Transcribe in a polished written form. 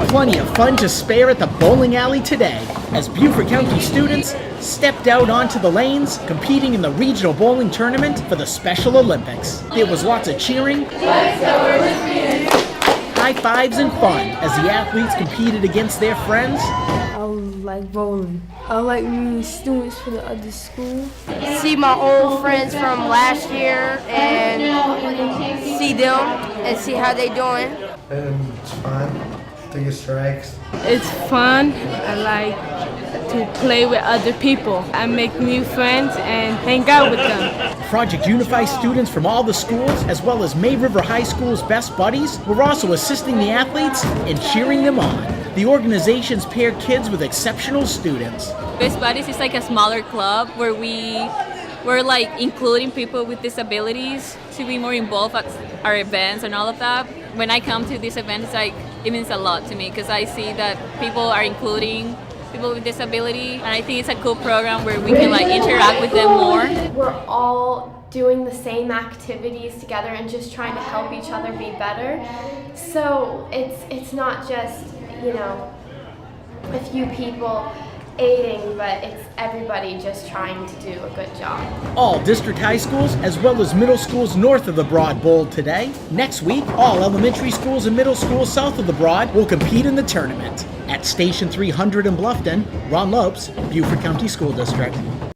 plenty of fun to spare at the bowling alley today as Beaufort County students stepped out onto the lanes competing in the regional bowling tournament for the Special Olympics. There was lots of cheering, high fives, and fun as the athletes competed against their friends. I like bowling. I like meeting students from the other school. See my old friends from last year and see them and see how they doing. And it's fun to get strikes. It's fun. I like to play with other people. I make new friends and hang out with them. Project Unify students from all the schools, as well as May River High School's best buddies, were also assisting the athletes and cheering them on. The organizations pair kids with exceptional students. Best Buddies is like a smaller club where we're like including people with disabilities to be more involved at our events and all of that. When I come to these events, it means a lot to me because I see that people are including people with disability, and I think it's a cool program where we can like interact with them more. We're all doing the same activities together and just trying to help each other be better. So it's not just, you know, a few people aiding, but it's everybody just trying to do a good job. All district high schools, as well as middle schools north of the Broad, bowled today. Next week, all elementary schools and middle schools south of the Broad will compete in the tournament. At Station 300 in Bluffton, Ron Lopes, Beaufort County School District.